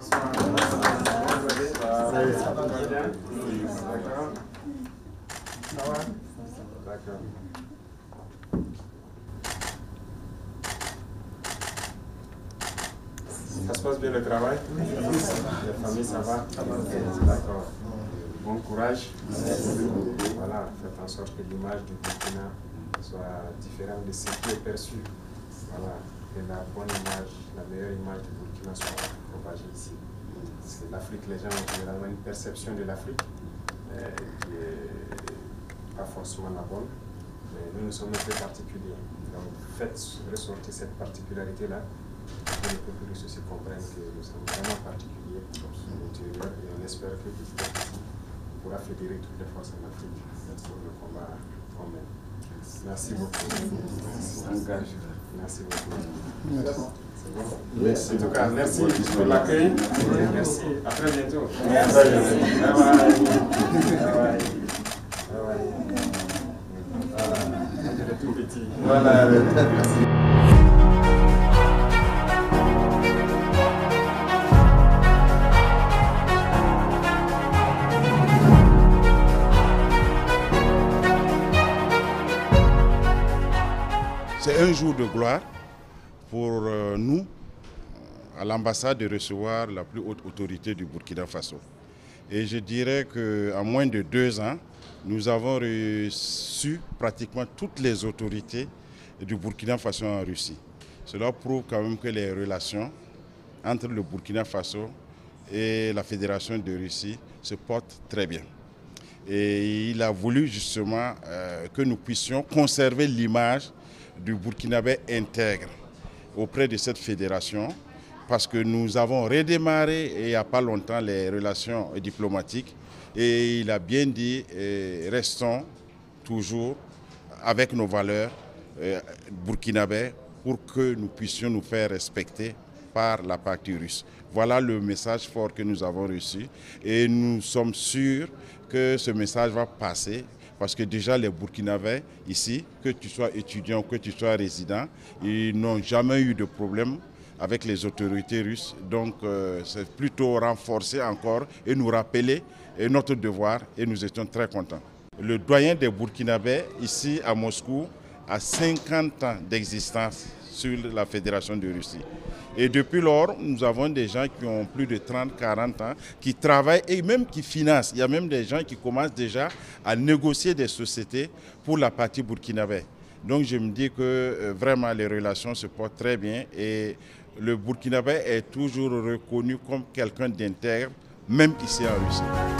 Ça va bien? D'accord. Ça va? D'accord. Ça se passe bien le travail? La famille, ça va? D'accord. Bon courage. Voilà, faites en sorte que l'image du Burkina soit différente de ce qui est perçu. Voilà, que la bonne image, la meilleure image du Burkina soit propagée ici. Parce que l'Afrique, les gens ont généralement une perception de l'Afrique qui n'est pas forcément la bonne. Mais nous sommes un peu particuliers. Donc faites ressortir cette particularité-là. Que les peuples aussi comprennent que nous sommes vraiment particuliers à l'intérieur et on espère que petit à petit on pourra fédérer toutes les forces en Afrique pour le combat qu'on mène. Merci beaucoup. Merci beaucoup. C'est bon? Merci. En tout cas, merci pour l'accueil. Merci. À très bientôt. Merci. Bye bye. Bye bye. Voilà. On est tout petit. Voilà. Merci. C'est un jour de gloire pour nous, à l'ambassade, de recevoir la plus haute autorité du Burkina Faso. Et je dirais qu'en moins de 2 ans, nous avons reçu pratiquement toutes les autorités du Burkina Faso en Russie. Cela prouve quand même que les relations entre le Burkina Faso et la Fédération de Russie se portent très bien. Et il a voulu justement que nous puissions conserver l'image du Burkinabé intègre auprès de cette fédération parce que nous avons redémarré il n'y a pas longtemps les relations diplomatiques et il a bien dit restons toujours avec nos valeurs burkinabés pour que nous puissions nous faire respecter par la partie russe. Voilà le message fort que nous avons reçu et nous sommes sûrs que ce message va passer parce que déjà les Burkinabés ici, que tu sois étudiant ou que tu sois résident, ils n'ont jamais eu de problème avec les autorités russes. Donc c'est plutôt renforcer encore et nous rappeler notre devoir et nous étions très contents. Le doyen des Burkinabés ici à Moscou a 50 ans d'existence sur la Fédération de Russie. Et depuis lors, nous avons des gens qui ont plus de 30, 40 ans, qui travaillent et même qui financent. Il y a même des gens qui commencent déjà à négocier des sociétés pour la partie burkinabé. Donc je me dis que vraiment les relations se portent très bien et le Burkinabé est toujours reconnu comme quelqu'un d'intègre, même ici en Russie.